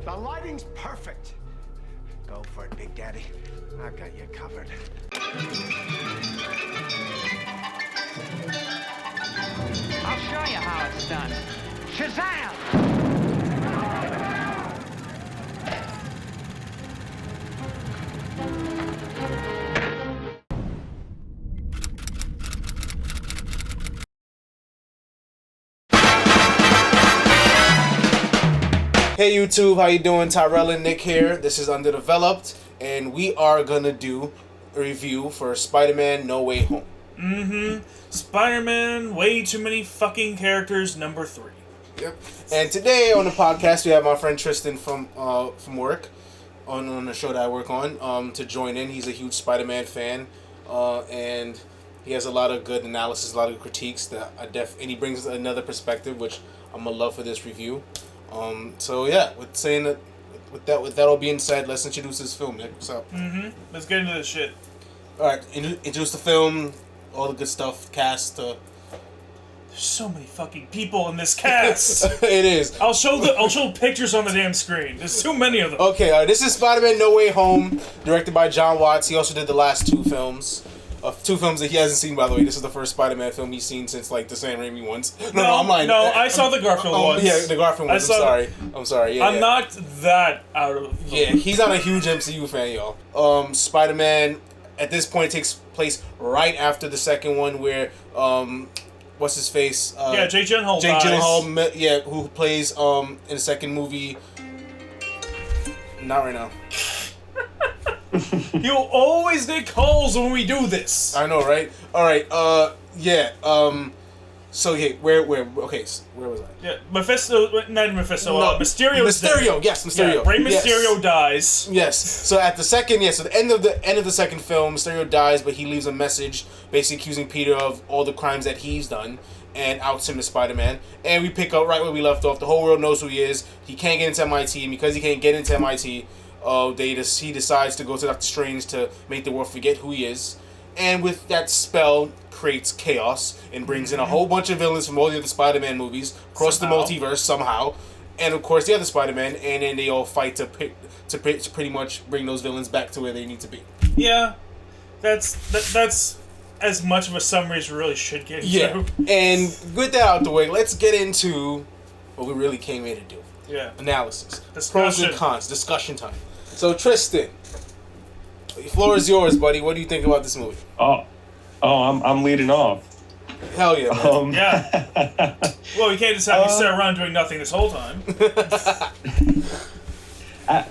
The lighting's perfect. Go for it, Big Daddy. I got you covered. I'll show you how it's done. Shazam! Hey YouTube, how you doing? Tyrell and Nick here. This is Underdeveloped, and we are gonna do a review for Spider-Man No Way Home. Spider-Man, way too many fucking characters, number 3. Yep. And today on the podcast we have my friend Tristan from work on the show that I work on to join in. He's a huge Spider-Man fan, and he has a lot of good analysis, a lot of critiques that and he brings another perspective, which I'm gonna love for this review. So yeah, with that all being said, let's introduce this film, Nick. What's up? Let's get into this shit. Alright, introduce the film, all the good stuff, cast. There's so many fucking people in this cast. It is. I'll show pictures on the damn screen. There's too many of them. Okay, this is Spider-Man No Way Home, directed by John Watts. He also did the last two films. Two films that he hasn't seen, by the way. This is the first Spider-Man film he's seen since, like, the Sam Raimi ones. No, I'm lying. No, I saw the Garfield ones. Yeah, the Garfield ones. I'm sorry. Yeah, I'm not that out of... Yeah, he's not a huge MCU fan, y'all. Spider-Man, at this point, takes place right after the second one where, what's his face? Jake Gyllenhaal Jake dies. Gyllenhaal, who plays, in the second movie... Not right now. You'll always dig holes when we do this. I know, right? Alright, yeah, so, okay, where was I? Yeah, Mephisto, not Mephisto, Mysterio. Mysterio, yes, Mysterio. Yeah, Rey Mysterio yes. dies. Yes, so at the second, so the end of the second film, Mysterio dies, but he leaves a message basically accusing Peter of all the crimes that he's done and outs him to Spider-Man. And we pick up right where we left off. The whole world knows who he is. He can't get into MIT, and because he can't get into MIT, he decides to go to Dr. Strange to make the world forget who he is. And with that spell, creates chaos and brings in a whole bunch of villains from all the other Spider-Man movies across the multiverse somehow. And of course the other Spider-Man, and then they all fight to pretty much bring those villains back to where they need to be. Yeah, that's as much of a summary as we really should get into. Yeah, and with that out the way, let's get into what we really came here to do. Yeah. Analysis. Discussion. Pros and cons. Discussion time. So Tristan, the floor is yours, buddy. What do you think about this movie? I'm leading off. Hell yeah, man. Yeah. Well, you can't just have you sit around doing nothing this whole time.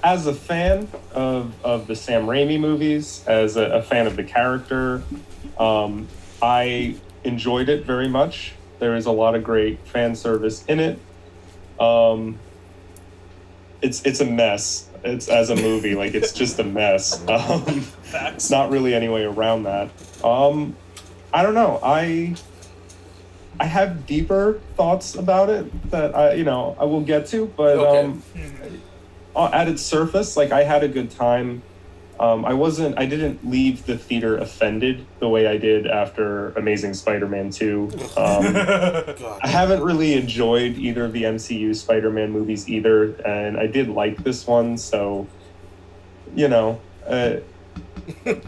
As a fan of the Sam Raimi movies, as a fan of the character, I enjoyed it very much. There is a lot of great fan service in it. It's a mess. It's as a movie, like it's just a mess. It's not really any way around that. I don't know. I have deeper thoughts about it that I will get to, but at its surface, like I had a good time. I didn't leave the theater offended the way I did after Amazing Spider-Man 2. I haven't really enjoyed either of the MCU Spider-Man movies either, and I did like this one, so,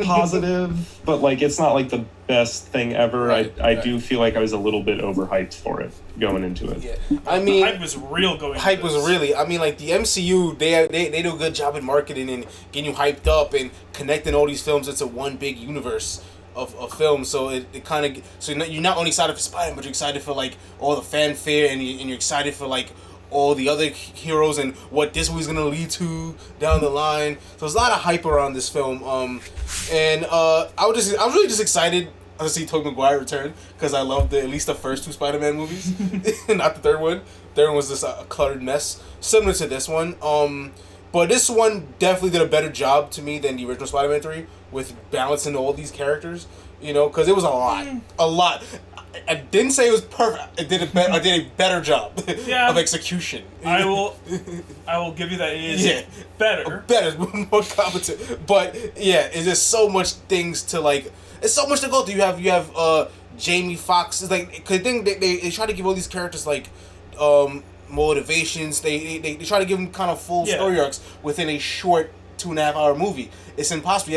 positive, but like it's not like the best thing ever. Right, I do feel like I was a little bit overhyped for it going into it. Yeah, I mean, the hype was real going. Hype was really. I mean, like the MCU, they do a good job in marketing and getting you hyped up and connecting all these films into one big universe of films. So it kind of you're not only excited for Spider-Man, but you're excited for like all the fanfare and you're excited for like all the other heroes and what this movie's gonna lead to down the line. So there's a lot of hype around this film. And I was really just excited to see Tobey Maguire return because I loved at least the first two Spider-Man movies, not the third one. Third one was just a cluttered mess, similar to this one. But this one definitely did a better job to me than the original Spider-Man 3 with balancing all these characters. Because it was a lot. I didn't say it was perfect. I did a better job of execution. I will give you that. It is better, more competent. But yeah, it's just so much things to like. It's so much to go through. You have Jamie Foxx. It's like cause they try to give all these characters like motivations. They try to give them kind of full story arcs within a short 2.5 hour movie. It's impossible.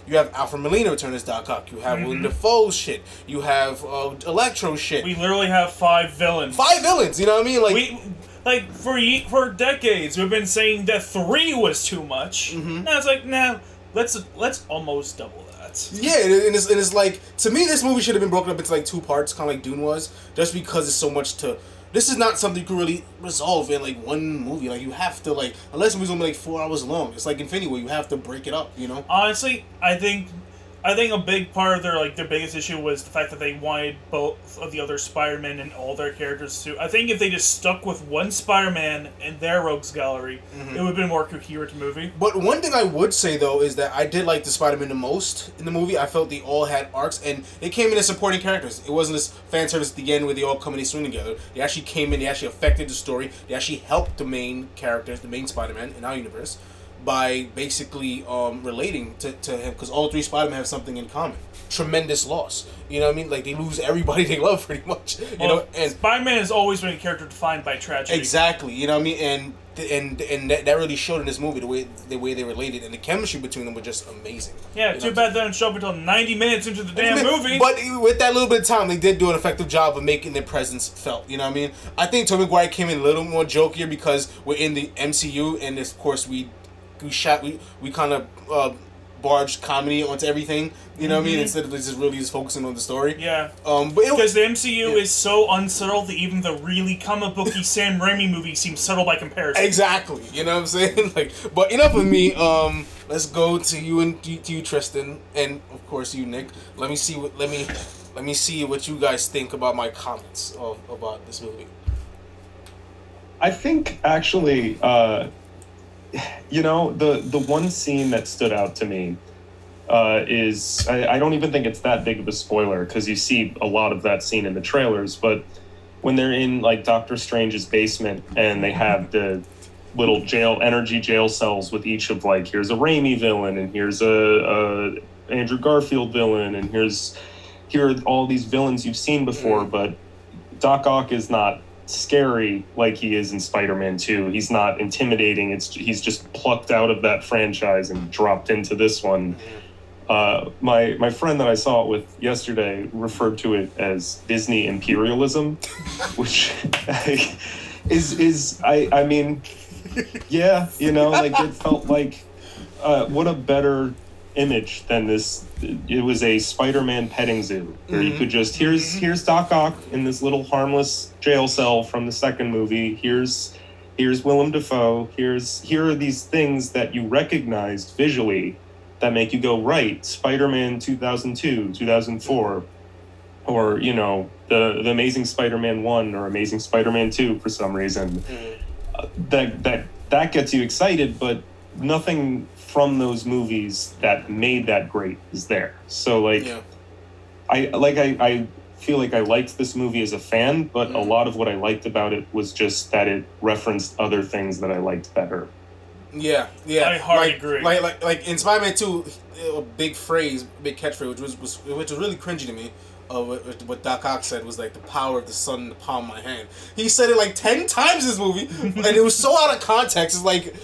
You have Alfred Molina return as Doc Ock. You have Willem Dafoe's shit. You have Electro shit. We literally have 5 villains. 5 villains. You know what I mean? For decades we've been saying that 3 was too much. Now it's like, nah, let's almost double that. Yeah, and it's like, to me, this movie should have been broken up into like 2 parts, kind of like Dune was, just because it's so much to. This is not something you can really resolve in like one movie. Like, you have to, like, unless the movie's only like 4 hours long, it's like Infinity War. You have to break it up, you know. Honestly, I think a big part of their biggest issue was the fact that they wanted both of the other Spider-Men and all their characters to. I think if they just stuck with one Spider-Man and their rogues gallery, it would have been a more coherent movie. But one thing I would say, though, is that I did like the Spider-Man the most in the movie. I felt they all had arcs, and they came in as supporting characters. It wasn't this fan service at the end where they all come and they swing together. They actually came in, they actually affected the story, they actually helped the main characters, the main Spider-Man in our universe, by basically relating to him, because all 3 Spider-Men have something in common. Tremendous loss. You know what I mean? Like, they lose everybody they love, pretty much. You know, and Spider-Man has always been a character defined by tragedy. Exactly. You know what I mean? And that really showed in this movie, the way they related, and the chemistry between them was just amazing. Yeah, too bad they didn't show up until 90 minutes into the damn movie. But with that little bit of time, they did do an effective job of making their presence felt. You know what I mean? I think Tobey Maguire came in a little more jokier because we're in the MCU, and of course we kind of barged comedy onto everything, you know what I mean, instead of just focusing on the story. Yeah. Because the MCU is so unsubtle that even the really comic booky Sam Raimi movie seems subtle by comparison. Exactly. You know what I'm saying? But enough of me. Let's go to you, Tristan, and of course you, Nick. Let me see what you guys think about my comments about this movie. I think actually, the one scene that stood out to me is, I don't even think it's that big of a spoiler because you see a lot of that scene in the trailers, but when they're in like Doctor Strange's basement and they have the little energy jail cells with each of like, here's a Raimi villain and here's a Andrew Garfield villain and here are all these villains you've seen before, but Doc Ock is not scary like he is in Spider-Man 2. He's not intimidating. He's just plucked out of that franchise and dropped into this one. My friend that I saw it with yesterday referred to it as Disney imperialism, which is I mean, yeah, like it felt like what a better image than this. It was a Spider-Man petting zoo where you could just here's Doc Ock in this little harmless jail cell from the second movie. Here's Willem Dafoe. Here are these things that you recognized visually that make you go, right, Spider-Man 2002, 2004, or the Amazing Spider-Man 1 or Amazing Spider-Man 2 for some reason. That gets you excited, but nothing from those movies that made that great is there. So I feel like I liked this movie as a fan, but a lot of what I liked about it was just that it referenced other things that I liked better. Yeah. I hardly agree. Like in Spider-Man 2, a big catchphrase, which was really cringy to me. What Doc Ock said was like, the power of the sun in the palm of my hand. He said it like 10 times in this movie, and it was so out of context. It's like,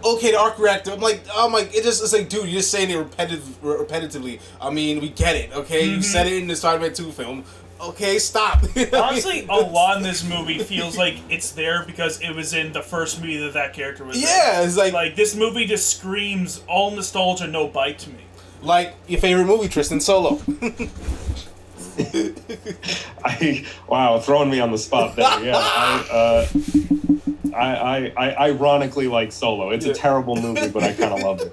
okay, the arc reactor. I'm like, it's like, dude, you're just saying it repetitively. I mean, we get it, okay? You said it in the Spider-Man 2 film. Okay, stop. Honestly, a lot in this movie feels like it's there because it was in the first movie that character was in. Yeah, it's like this movie just screams all nostalgia, no bite to me. Like your favorite movie, Tristan, Solo. Wow, throwing me on the spot there. Yeah, I ironically like Solo. It's a terrible movie, but I kind of love it.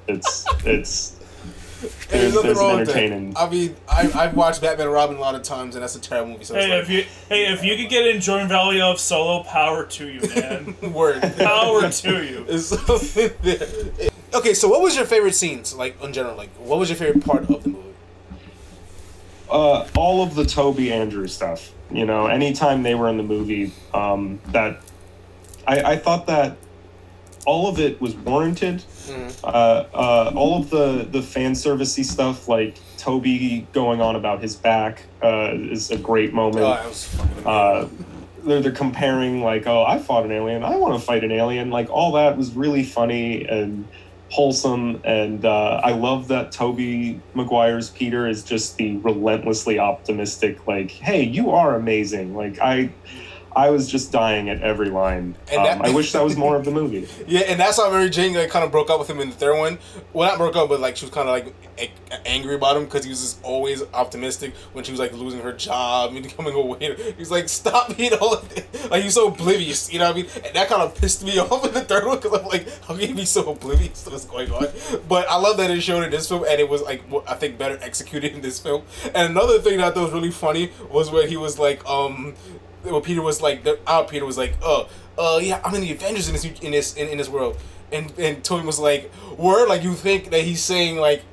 There's nothing wrong with entertaining. that. I mean, I've watched Batman and Robin a lot of times, and that's a terrible movie. So if you could get enjoying value of Solo, power to you, man. Word. Power to you. Okay, so what was your favorite scenes, like in general? Like, what was your favorite part of the movie? All of the Toby Andrew stuff. Anytime they were in the movie, that I thought that all of it was warranted. All of the fan servicey stuff, like Toby going on about his back, is a great moment. Oh, that was fucking they're comparing like, oh, I fought an alien, I want to fight an alien. Like all that was really funny and wholesome, and I love that Tobey Maguire's Peter is just the relentlessly optimistic, like, hey, you are amazing. Like I was just dying at every line. And I wish that was more of the movie. Yeah, and that's how Mary Jane like, kind of broke up with him in the third one. Well, not broke up, but like she was kind of like angry about him because he was just always optimistic when she was like losing her job and becoming a waiter. He's like, stop being all like he's so oblivious, you know what I mean? And that kind of pissed me off in the third one because I'm like, how can you be so oblivious to what's going on? But I love that it showed in this film, and it was like I think better executed in this film. And another thing that I thought was really funny was where he was like, well, Peter was like, our Peter was like, yeah, I'm in the Avengers in this world, and Tony was like, word, like you think that he's saying like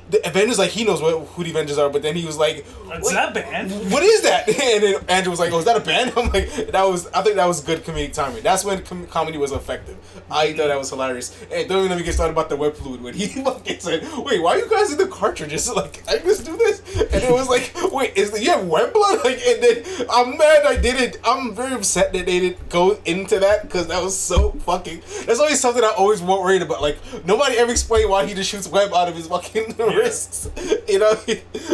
the Avengers, like he knows who the Avengers are, but then he was like, is that a band? What is that? And then Andrew was like, oh, is that a band? I'm like, I think that was good comedic timing. That's when comedy was effective. I thought that was hilarious. And don't even let me get started about the web fluid when he fucking said, wait, why are you guys in the cartridges? Like, I just do this? And it was like, wait, you have web blood? Like, and then I'm mad I didn't. I'm very upset that they didn't go into that because that was so fucking. That's always something I always worried about. Like, nobody ever explained why he just shoots web out of his fucking wrists. You know?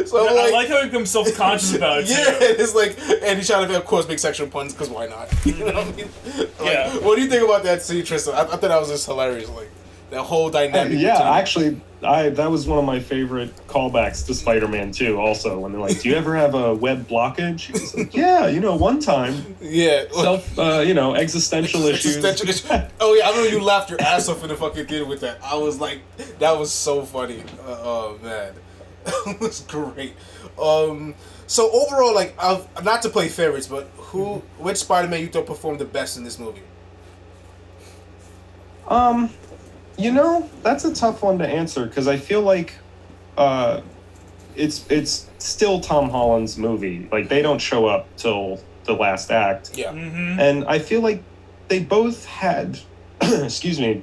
So I like how he becomes self-conscious about it. Yeah, too. it's like, and he's trying to, of course, make sexual puns because why not? You know what I mean? Like, Yeah. What do you think about that scene, Tristan? I thought that was just hilarious. Like that whole dynamic. Yeah, between... actually, that was one of my favorite callbacks to Spider-Man 2. Also, when they're like, "Do you ever have a web blockage?" He's like, "Yeah, one time." Yeah. Existential issues. Oh yeah, I remember you laughed your ass off in the fucking theater with that. I was like, that was so funny. Oh man, that was great. So overall, like, not to play favorites, but which Spider-Man you thought performed the best in this movie? That's a tough one to answer because I feel like it's still Tom Holland's movie. Like they don't show up till the last act. Yeah. Mm-hmm. And I feel like they both had excuse me,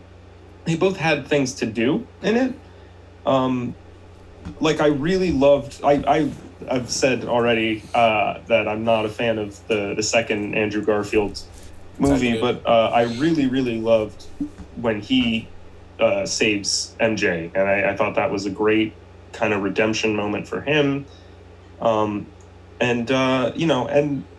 they both had things to do in it. Like I really loved I've said already that I'm not a fan of the second Andrew Garfield movie, but I really, really loved when he saves MJ, and I thought that was a great kind of redemption moment for him. And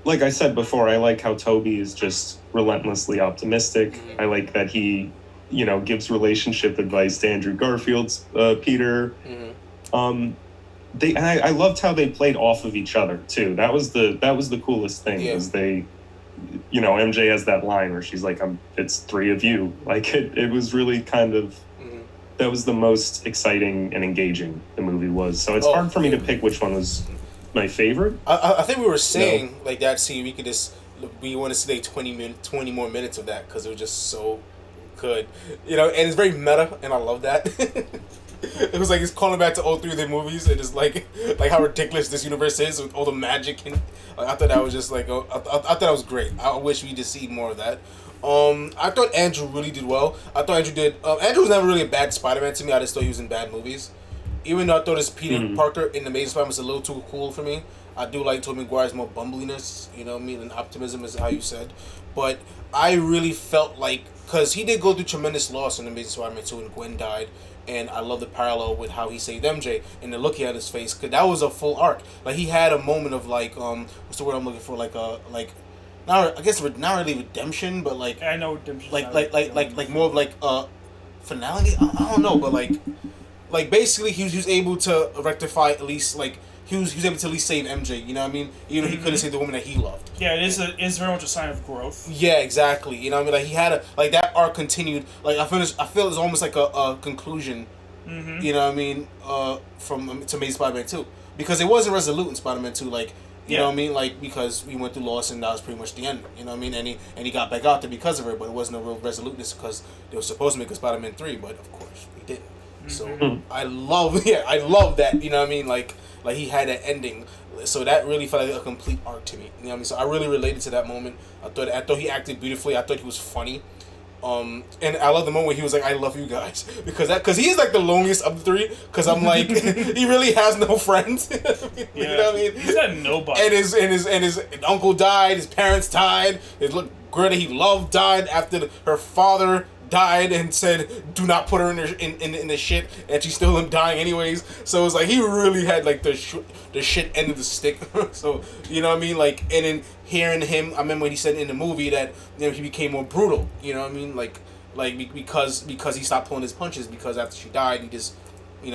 like I said before, I like how Toby is just relentlessly optimistic. I like that he, gives relationship advice to Andrew Garfield's Peter. I loved how they played off of each other too. That was the coolest thing. Yeah. Was they, MJ has that line where she's like, "It's three of you." Like it was really kind of. That was the most exciting and engaging the movie was. So it's hard for me to pick which one was my favorite. I think we were saying like that scene. We want to see like 20 more minutes of that because it was just so good, and it's very meta, and I love that. It was like it's calling back to all three of their movies, and it's like how ridiculous this universe is with all the magic, and I thought that was just like I thought that was great. I wish we just see more of that. I thought Andrew really did well. I thought Andrew did. Andrew was never really a bad Spider-Man to me. I just thought he was in bad movies. Even though I thought his Peter Parker in the Amazing Spider-Man was a little too cool for me. I do like Tobey Maguire's more bumbliness, and optimism is how you said. But I really felt like, because he did go through tremendous loss in Amazing Spider-Man 2 and Gwen died. And I love the parallel with how he saved MJ and the look he had on his face, because that was a full arc. Like he had a moment of like what's the word I'm looking for, not really redemption, but like I know redemption. Like more of like finality. I don't know, but like basically he was able to rectify at least like he was able to at least save MJ. You know what I mean? Even though he couldn't save the woman that he loved. Yeah, it is very much a sign of growth. Yeah, exactly. You know what I mean? Like he had that arc continued. Like I feel it's almost like a conclusion. You know what I mean? From to Amazing Spider-Man 2, because it wasn't resolute in Spider-Man 2. Like. You know what I mean? Like, because we went through loss and that was pretty much the end. You know what I mean? And he got back out there because of it, but it wasn't a real resoluteness because they were supposed to make a Spider-Man 3, but of course we didn't. So I love that. You know what I mean? Like he had an ending, so that really felt like a complete arc to me. You know what I mean? So I really related to that moment. I thought he acted beautifully. I thought he was funny. And I love the moment he was like, "I love you guys," because he is like the loneliest of the three. Because I'm like, he really has no friends. You know what I mean? He's got nobody. And his uncle died. His parents died. His little girl that he loved died after her father died and said, "Do not put her in the shit," and she still ended up dying anyways. So it's like he really had like the shit end of the stick. So you know what I mean? Like, and then hearing him, I remember when he said in the movie that he became more brutal. You know what I mean? Like because he stopped pulling his punches, because after she died he just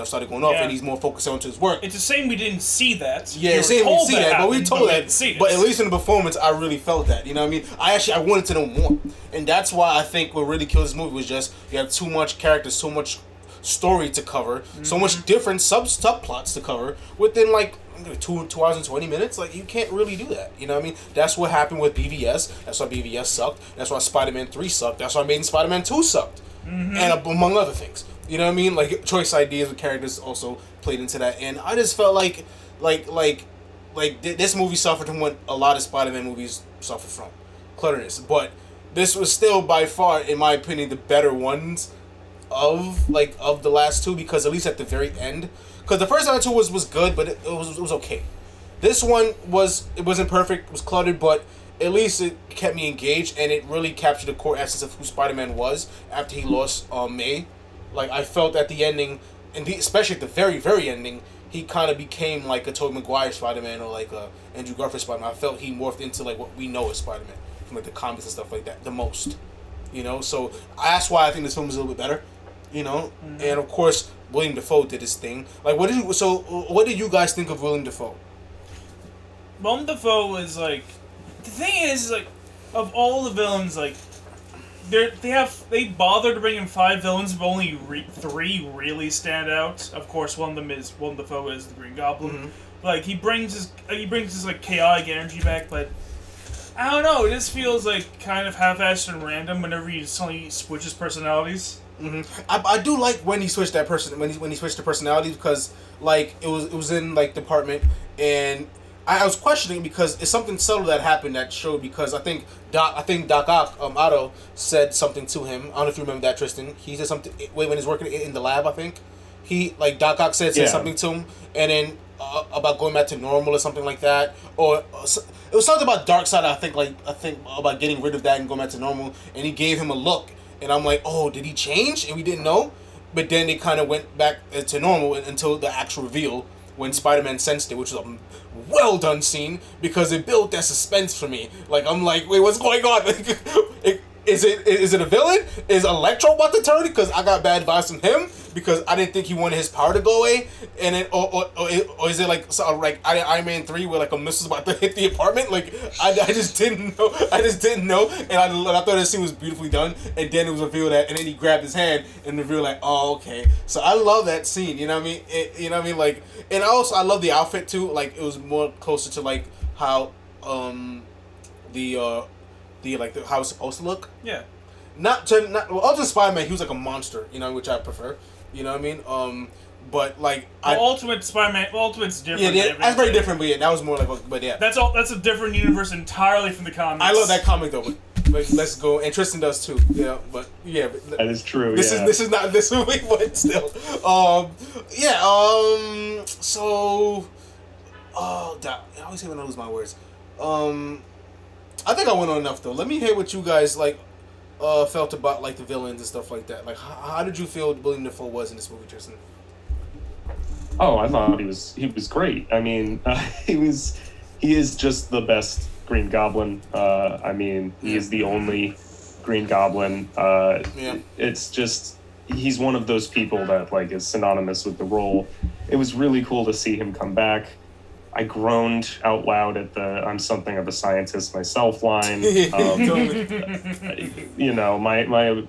started going off, and he's more focused onto his work. It's a shame we didn't see that. Yeah, it's a shame we didn't see that, but we told that. But at least in the performance, I really felt that. You know what I mean? I wanted to know more, and that's why I think what really killed this movie was just you have too much characters, so much story to cover, so much different subplots to cover within like 2 hours and 20 minutes. Like, you can't really do that. You know what I mean? That's what happened with BVS. That's why BVS sucked. That's why Spider-Man 3 sucked. That's why Amazing Spider-Man 2 sucked, and among other things. You know what I mean? Like, choice ideas with characters also played into that, and I just felt like this movie suffered from what a lot of Spider-Man movies suffer from, clutterness. But this was still by far, in my opinion, the better ones of the last two, because at least at the very end, because the first one two was good, but it was okay. This one wasn't perfect, it was cluttered, but at least it kept me engaged, and it really captured the core essence of who Spider-Man was after he lost May. Like, I felt at the ending, and especially at the very, very ending, he kind of became like a Tobey Maguire Spider-Man or like a Andrew Garfield Spider-Man. I felt he morphed into like what we know as Spider-Man from like the comics and stuff like that the most. So that's why I think this film is a little bit better. And of course William Dafoe did his thing. Like, what did you guys think of William Dafoe? Willem Dafoe is like, the thing is like, of all the villains, like, they bothered to bring in 5 villains, but only 3 really stand out. Of course, one of them is Willem Dafoe is the Green Goblin. Like, he brings his like chaotic energy back, but I don't know. It just feels like kind of half-assed and random whenever he suddenly switches personalities. I do like when he switched that person when he switched the personality, because like it was in like the apartment, and I was questioning because it's something subtle that happened that showed, because I think Doc Ock, Otto, said something to him. I don't know if you remember that, Tristan. He said something when he's working in the lab. I think Doc Ock said something to him, and then about going back to normal or something like that, or it was something about Darkseid. I think about getting rid of that and going back to normal, and he gave him a look, and I'm like, oh, did he change? And we didn't know, but then they kind of went back to normal until the actual reveal when Spider-Man sensed it, which was a well done scene, because it built that suspense for me. Like, I'm like, wait, what's going on? Is it a villain? Is Electro about to turn? Because I got bad vibes from him, because I didn't think he wanted his power to go away. And then, or is it like Iron Man 3 where like a missile's about to hit the apartment? Like, I just didn't know. And I thought this scene was beautifully done. And then it was revealed that, and then he grabbed his hand and revealed like, oh, okay. So I love that scene. You know what I mean? Like, and also I love the outfit too. Like, it was more closer to like how how it's supposed to look. Yeah. Ultimate Spider-Man, he was like a monster, which I prefer. You know what I mean? But like, Ultimate Spider-Man, Ultimate's different. Yeah, that's very different. But yeah, that was more like, but yeah, that's a different universe entirely from the comics. I love that comic though. But let's go, and Tristan does too. Yeah, but yeah, that is true. This is not this movie, but still, So, I always hate when I lose my words. I think I went on enough though. Let me hear what you guys felt about like the villains and stuff like that. Like, how did you feel William Dafoe was in this movie, Tristan? Oh, I thought he was great. I mean, he is just the best Green Goblin. I mean, he is the only Green Goblin. It's just, he's one of those people that like is synonymous with the role. It was really cool to see him come back. I groaned out loud at the "I'm something of a scientist myself" line.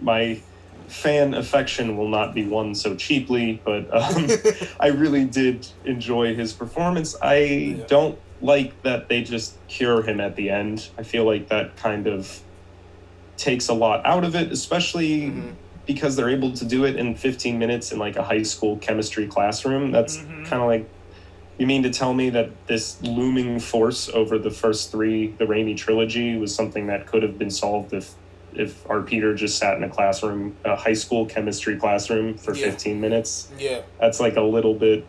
My fan affection will not be won so cheaply, but I really did enjoy his performance. I don't like that they just cure him at the end. I feel like that kind of takes a lot out of it, especially because they're able to do it in 15 minutes in like a high school chemistry classroom. That's kind of like, you mean to tell me that this looming force over the first 3, the Raimi trilogy, was something that could have been solved if if our Peter just sat in a classroom, a high school chemistry classroom for 15 minutes. Yeah. That's like a little bit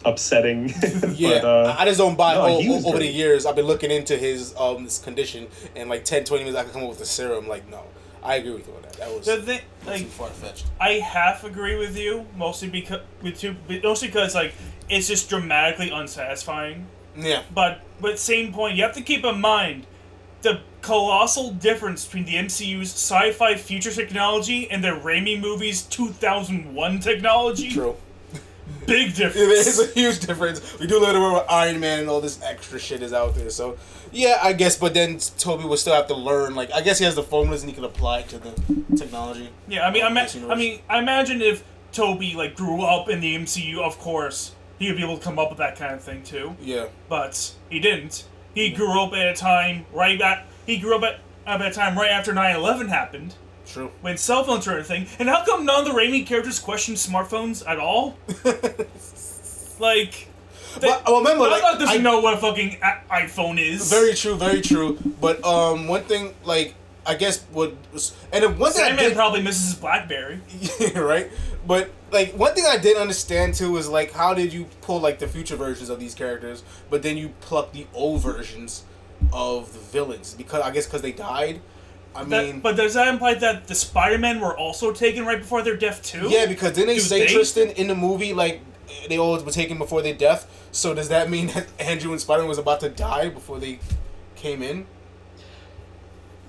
upsetting. Yeah, but, I just don't buy over the great. years. I've been looking into his this condition, and like 10, 20 minutes I could come up with a serum. Like, no, I agree with you on that. That was too far fetched. I half agree with you, mostly because like it's just dramatically unsatisfying. Yeah, but same point, you have to keep in mind the colossal difference between the MCU's sci-fi future technology and the Raimi movies' 2001 technology. True. Big difference. It is a huge difference. We do live in a world where Iron Man and all this extra shit is out there. So, yeah, I guess. But then Toby will still have to learn. Like, I guess he has the formulas and he can apply it to the technology. Yeah, I imagine if Toby like grew up in the MCU, of course he would be able to come up with that kind of thing too. Yeah. But he didn't. He grew up at a time right after 9/11 happened. True. When cell phones were a thing. And how come none of the Raimi characters question smartphones at all? Like... remember, like, doesn't know what a fucking iPhone is. Very true, very true. But one thing, like, I guess what... And then one thing Sandman probably misses his BlackBerry. Yeah, right? But, like, one thing I didn't understand, too, is, like, how did you pull, like, the future versions of these characters, but then you pluck the old versions of the villains? Because they died? But does that imply that the Spider-Men were also taken right before their death too? Yeah, because didn't they say Tristan in the movie, like, they all were taken before their death? So does that mean that Andrew and Spider-Man was about to die before they came in?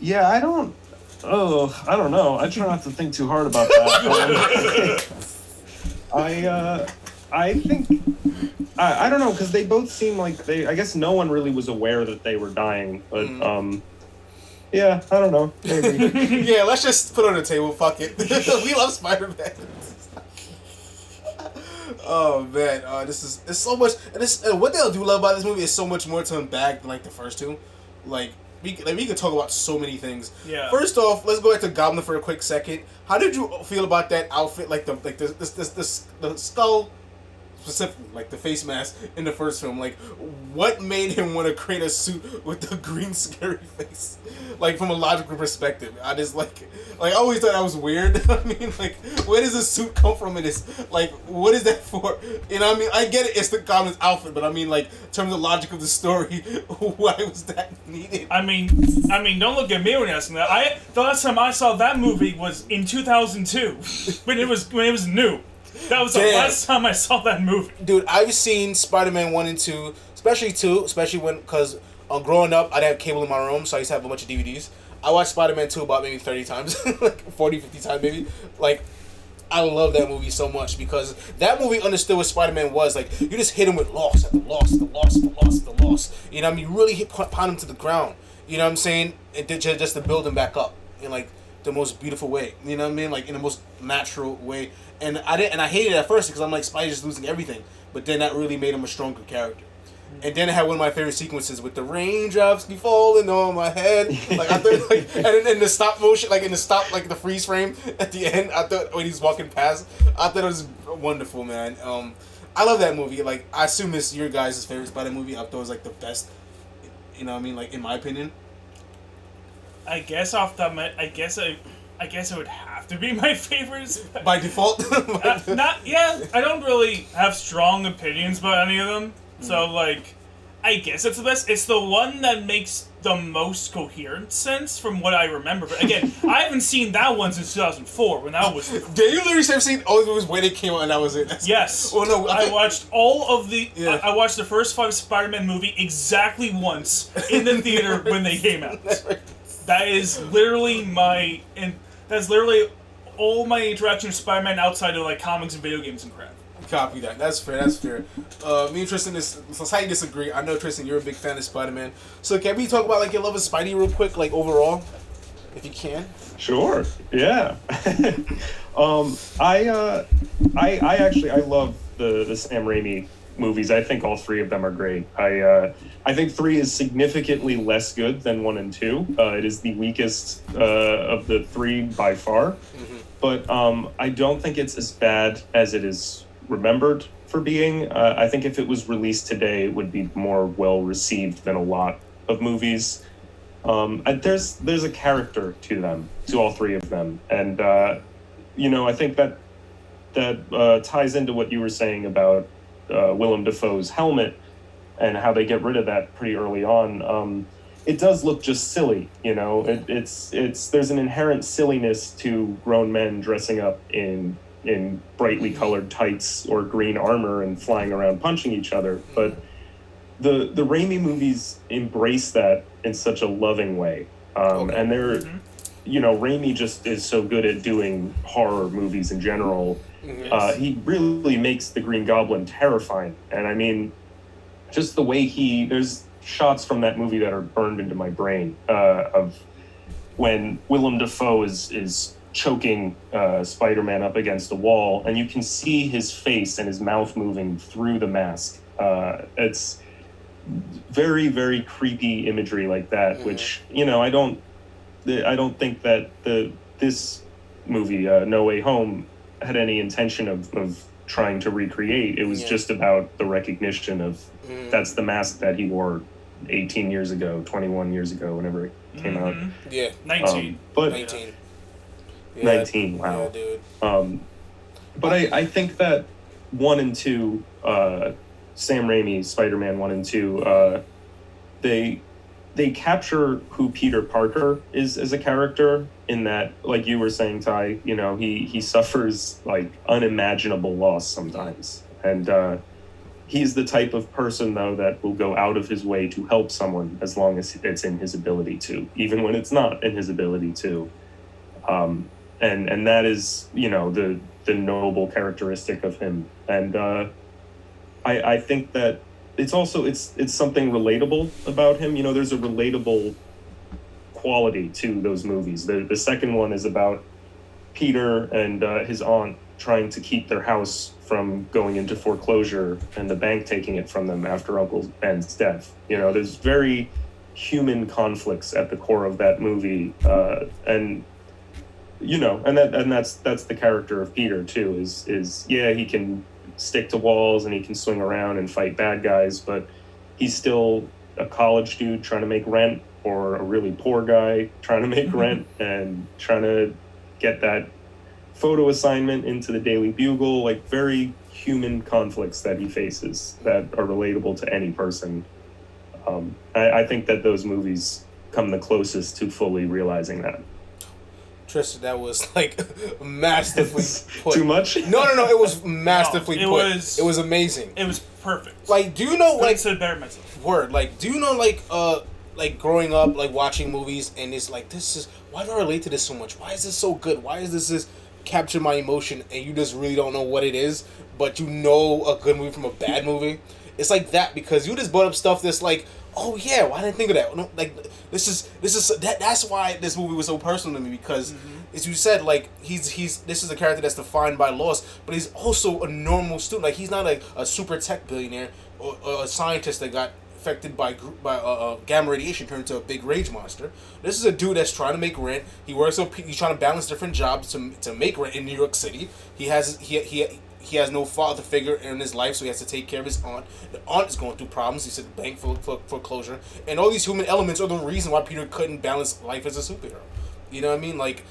Yeah, I don't know. I try not to think too hard about that. I think... I don't know, because they both seem like I guess no one really was aware that they were dying, but, yeah, I don't know. Maybe. Yeah, let's just put it on the table. Fuck it. We love Spider-Man. Oh man, it's so much. And what they do love about this movie is so much more to unbag than like the first two. Like we could talk about so many things. Yeah. First off, let's go back to Goblin for a quick second. How did you feel about that outfit? Like the skull. Specifically, like the face mask in the first film, like what made him want to create a suit with the green scary face? Like from a logical perspective, I just like I always thought that was weird. I mean, like where does the suit come from? And it's like what is that for? You know, what I mean, I get it, it's the Goblin's outfit, but I mean, like in terms of logic of the story, why was that needed? I mean, don't look at me when you're asking that. The last time I saw that movie was in 2002, when it was new. That was the last time I saw that movie. Dude, I've seen Spider-Man 1 and 2, especially 2, because growing up, I'd have cable in my room, so I used to have a bunch of DVDs. I watched Spider-Man 2 about maybe 30 times, like 40, 50 times maybe. Like, I love that movie so much because that movie understood what Spider-Man was. Like, you just hit him with loss after loss after loss after loss after loss. You know what I mean? You really pound him to the ground. You know what I'm saying? Just to build him back up in, like, the most beautiful way. You know what I mean? Like, in the most natural way. And I hated it at first because I'm like, Spidey's just losing everything. But then that really made him a stronger character. And then it had one of my favorite sequences with the raindrops keep falling on my head. Like I thought, like, and then in the stop motion, like in the freeze frame at the end, I thought when he's walking past, I thought it was wonderful, man. I love that movie. Like I assume it's your guys' favorite Spider movie. I thought it was like the best. You know what I mean? Like in my opinion. I guess it would have to be my favorite. By default? I don't really have strong opinions about any of them. So, like, I guess it's the best. It's the one that makes the most coherent sense from what I remember. But again, I haven't seen that one since 2004 when that was... Did you literally have seen all of it was when it came out and that was it? Yes. Well, no, I watched all of the... Yeah. I watched the first 5 Spider-Man movie exactly once in the theater when they came out. That is literally my... And that's literally all my interaction with Spider-Man outside of, like, comics and video games and crap. Copy that. That's fair. Me and Tristan slightly disagree. I know, Tristan, you're a big fan of Spider-Man. So can we talk about, like, your love of Spidey real quick, like, overall? If you can. Sure. Yeah. I love the Sam Raimi movies. I think all 3 of them are great. I think 3 is significantly less good than 1 and 2. It is the weakest of the 3 by far. Mm-hmm. But I don't think it's as bad as it is remembered for being. I think if it was released today, it would be more well received than a lot of movies. There's a character to them, to all three of them, and I think that ties into what you were saying about Willem Dafoe's helmet and how they get rid of that pretty early on. It does look just silly, it's there's an inherent silliness to grown men dressing up in brightly colored tights or green armor and flying around punching each other. But the Raimi movies embrace that in such a loving way. And they're, Raimi just is so good at doing horror movies in general. He really makes the Green Goblin terrifying. And I mean, just the way there's shots from that movie that are burned into my brain of when Willem Dafoe is choking Spider-Man up against a wall, and you can see his face and his mouth moving through the mask. It's very, very creepy imagery like that, which I don't think that this movie No Way Home had any intention of trying to recreate. It was just about the recognition of that's the mask that he wore 18 years ago, 21 years ago, whenever it came out. 19. 19. Yeah, 19, wow. Yeah, dude. But I think that 1 and 2, Sam Raimi's Spider-Man 1 and 2, they capture who Peter Parker is as a character, in that, like you were saying, Ty, he suffers like unimaginable loss sometimes. And he's the type of person, though, that will go out of his way to help someone as long as it's in his ability to, even when it's not in his ability to. And that is, the noble characteristic of him. And I think that it's also it's something relatable about him. There's a relatable quality to those movies. The second one is about Peter and his aunt trying to keep their house from going into foreclosure and the bank taking it from them after Uncle Ben's death. There's very human conflicts at the core of that movie, and that's the character of Peter too. Is he can stick to walls and he can swing around and fight bad guys, but he's still a college dude trying to make rent, or a really poor guy trying to make rent and trying to get that photo assignment into the Daily Bugle. Like, very human conflicts that he faces that are relatable to any person. I think that those movies come the closest to fully realizing that. Tristan, that was like masterfully put. Too much? No, it was masterfully it put. Was, it was amazing. It was perfect. Like, do you know, like, said better myself. Word, like, do you know, like growing up, like watching movies, and it's like, why do I relate to this so much? Why is this so good? Why is this capture my emotion, and you just really don't know what it is, but you know a good movie from a bad movie? It's like that, because you just brought up stuff that's like, oh yeah, why didn't I think of that? No, like, this is that's why this movie was so personal to me, because as you said, like, this is a character that's defined by loss, but he's also a normal student. Like, he's not a super tech billionaire or a scientist that got affected by gamma radiation, turned into a big rage monster. This is a dude that's trying to make rent. He's trying to balance different jobs to make rent in New York City. He has no father figure in his life, so he has to take care of his aunt. The aunt is going through problems. He said bank foreclosure, and all these human elements are the reason why Peter couldn't balance life as a superhero. You know what I mean? Like,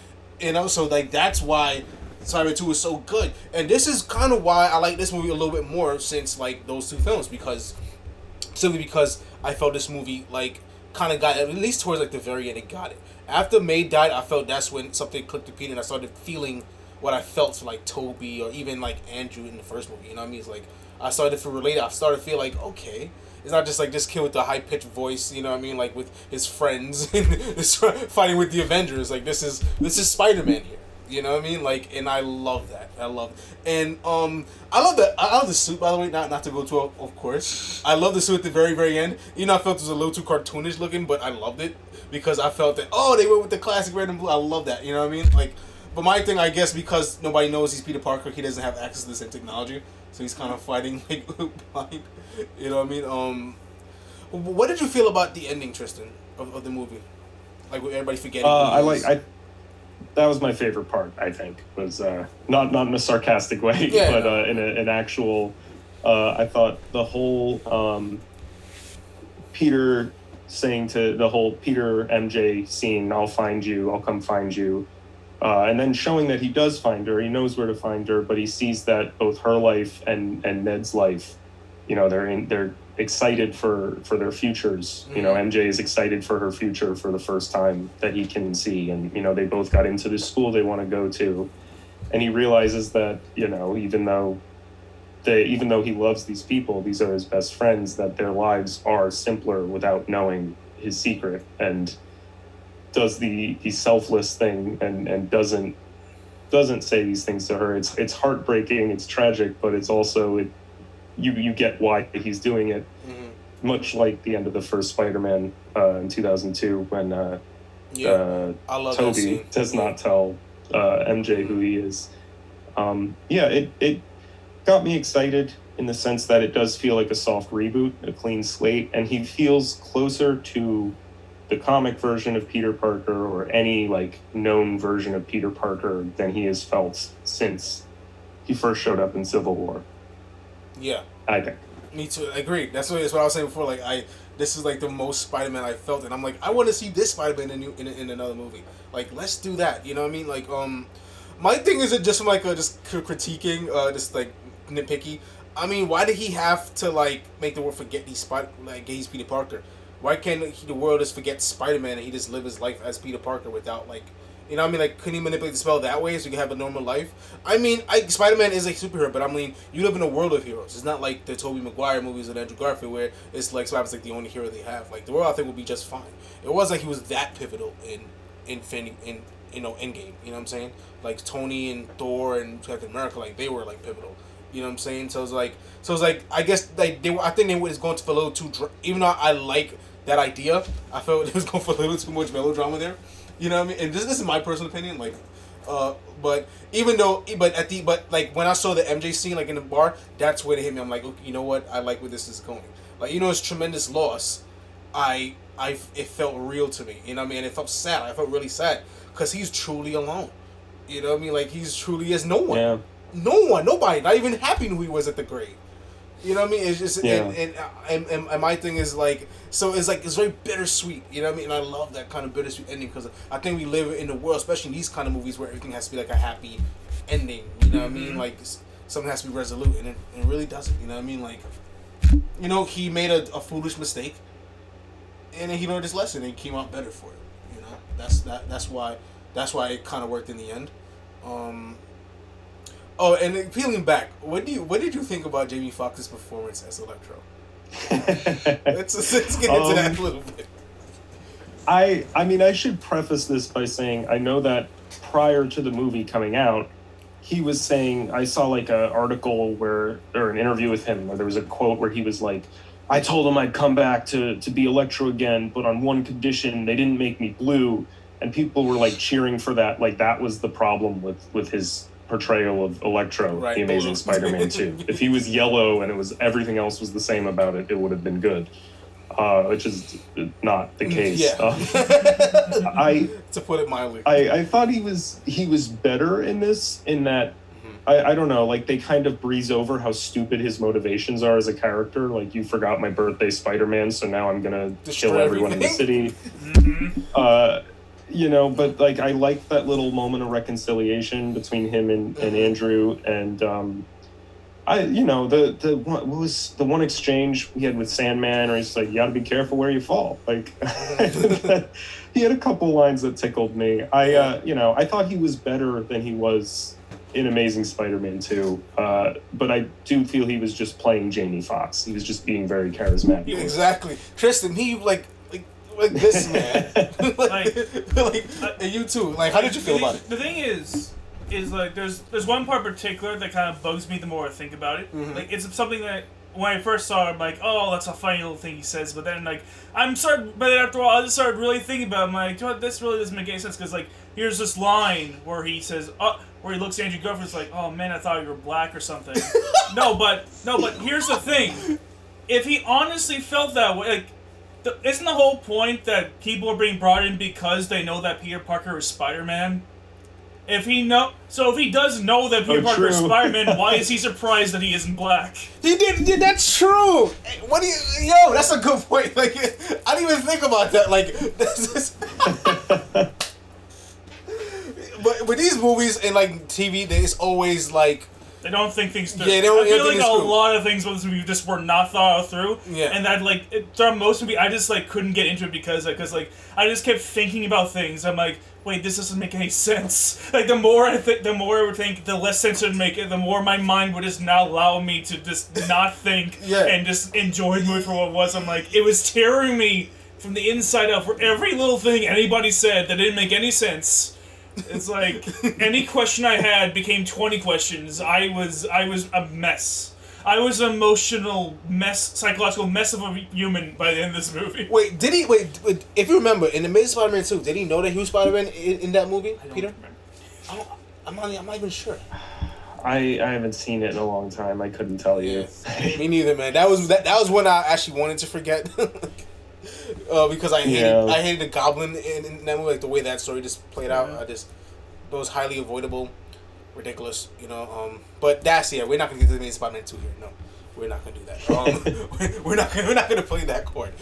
so like that's why Spider-Man 2 is so good, and this is kind of why I like this movie a little bit more since like those two films, simply because I felt this movie like kind of got, at least towards like the very end, it got it. After May died, I felt that's when something clicked to Peter, and I started feeling what I felt for like Toby or even like Andrew in the first movie. You know what I mean? It's like I started to feel related. I started to feel like, okay, it's not just like this kid with the high pitched voice. You know what I mean? Like with his friends and fighting with the Avengers. Like this is Spider-Man here. You know what I mean? Like, and I love that. I love it. And I love the suit, by the way. Not to go to, of course. I love the suit at the very, very end. You know, I felt it was a little too cartoonish looking, but I loved it because I felt that, they went with the classic red and blue. I love that. You know what I mean? Like, but my thing, I guess, because nobody knows he's Peter Parker, he doesn't have access to the same technology, so he's kind of fighting like blind. You know what I mean? What did you feel about the ending, Tristan, of the movie? Like with everybody forgetting. That was my favorite part. I think was not in a sarcastic way, but in an actual. I thought the whole Peter saying to the whole Peter MJ scene, I'll find you, I'll come find you. And then showing that he does find her, he knows where to find her, but he sees that both her life and Ned's life, you know, they're excited for their futures. You know, MJ is excited for her future for the first time that he can see. And, you know, they both got into this school they want to go to. And he realizes that, you know, even though he loves these people, these are his best friends, that their lives are simpler without knowing his secret, and does the selfless thing and doesn't say these things to her. It's heartbreaking, it's tragic, but it's also you get why he's doing it. Much like the end of the first Spider-Man in 2002 when I love Toby does not tell MJ who he is. It got me excited in the sense that it does feel like a soft reboot, a clean slate, and he feels closer to the comic version of Peter Parker or any like known version of Peter Parker than he has felt since he first showed up in Civil War. Yeah, I think. Me too. I agree. That's what I was saying before. Like this is like the most Spider-Man I felt, and I'm like, I want to see this Spider-Man in another movie. Like, let's do that. You know what I mean? Like, my thing isn't just from like just critiquing, just like nitpicky. I mean, why did he have to like make the world forget he's Peter Parker? Why can't the world just forget Spider-Man and he just live his life as Peter Parker without like, you know what I mean? Like, couldn't he manipulate the spell that way so you can have a normal life? I mean, Spider-Man is a superhero, but I mean, you live in a world of heroes. It's not like the Tobey Maguire movies and Andrew Garfield where it's like Spider-Man's like the only hero they have. Like, the world I think would be just fine. It was like he was that pivotal in Endgame. You know what I'm saying? Like Tony and Thor and Captain America, like they were like pivotal. You know what I'm saying? So it's like I guess like I think they was going for a little too. Even though I like that idea, I felt it was going for a little too much melodrama there. You know what I mean? And this is my personal opinion. Like, but like when I saw the MJ scene like in the bar, that's where it hit me. I'm like, okay, you know what? I like where this is going. Like, you know, it's tremendous loss. It felt real to me. You know what I mean? And it felt sad. I felt really sad because he's truly alone. You know what I mean? Like, he's truly has no one. Yeah. No one, nobody, not even Happy knew who he was at the grave. You know what I mean? It's just, and my thing is like, so it's like, it's very bittersweet. You know what I mean? And I love that kind of bittersweet ending because I think we live in a world, especially in these kind of movies, where everything has to be like a happy ending. You know what I mean? Like, something has to be resolute, and it really doesn't. You know what I mean? Like, you know, he made a foolish mistake, and then he learned his lesson, and he came out better for it. You know, that's why it kind of worked in the end. Oh, and peeling back, what did you think about Jamie Foxx's performance as Electro? let's get into that a little bit. I mean, I should preface this by saying I know that prior to the movie coming out, he was saying, I saw like an article or an interview with him where there was a quote where he was like, I told him I'd come back to be Electro again, but on one condition, they didn't make me blue. And people were like cheering for that. Like, that was the problem with his portrayal of Electro, right, the Amazing Spider-Man 2. If he was yellow and everything else was the same about it, it would have been good. Which is not the case. Yeah. To put it mildly, I thought he was better in this, in that I don't know, like they kind of breeze over how stupid his motivations are as a character. Like, you forgot my birthday, Spider-Man, so now I'm gonna kill everyone in the city. You know, but like I like that little moment of reconciliation between him and Andrew, and what was the one exchange he had with Sandman, or he's like, you got to be careful where you fall. Like, he had a couple lines that tickled me. I thought he was better than he was in Amazing Spider-Man 2, but I do feel he was just playing Jamie Foxx. He was just being very charismatic. Yeah, exactly, Tristan. He like this man, and you too. Like, how did you feel about it? The thing is like there's one part in particular that kind of bugs me the more I think about it. Like, it's something that when I first saw it, I'm like, oh, that's a funny little thing he says. But then but after a while, I just started really thinking about it. I'm like, you know what, this really doesn't make any sense, because like here's this line where he says, where he looks at Andrew Garfield's like, oh man, I thought you were black or something. No, but here's the thing: if he honestly felt that way, like. Isn't the whole point that people are being brought in because they know that Peter Parker is Spider-Man? If he does know that Peter Parker is true. Spider-Man, why is he surprised that he isn't black? He did. That's true. What do you? Yo, that's a good point. Like, I didn't even think about that. Like, this is. But with these movies and like TV, there's always like. They don't think things through. Yeah, they don't I feel think like it's a true. lot of things about this movie just were not thought out through. Yeah. And that throughout most movie, I just like couldn't get into it because I just kept thinking about things. I'm like, wait, this doesn't make any sense. Like the more I would think, the less sense it would make it. The more my mind would just not allow me to just not think and just enjoy the movie for what it was. I'm like, it was tearing me from the inside out for every little thing anybody said that didn't make any sense. It's like any question I had became 20 questions. I was a mess. I was an emotional mess, psychological mess of a human by the end of this movie. Wait, did he? Wait, if you remember, in the Amazing Spider-Man 2, did he know that he was Spider-Man in that movie, Peter? I'm not even sure. I haven't seen it in a long time. I couldn't tell you. Me neither, man. That was when I actually wanted to forget. Because I hated the Goblin in that movie, like the way that story just played out. It was highly avoidable, ridiculous, you know. But we're not gonna get to the Amazing Spider-Man 2 here. No, we're not gonna do that. We're not gonna play that chord.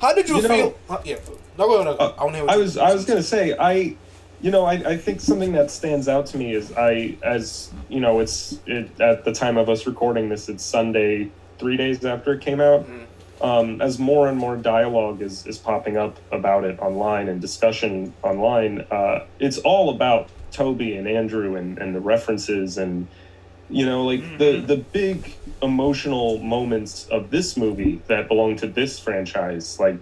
How did you feel? No. I was gonna say I think something that stands out to me is at the time of us recording this, it's Sunday, 3 days after it came out. As more and more dialogue is popping up about it online and discussion online, it's all about Toby and Andrew and the references and, the big emotional moments of this movie that belong to this franchise, like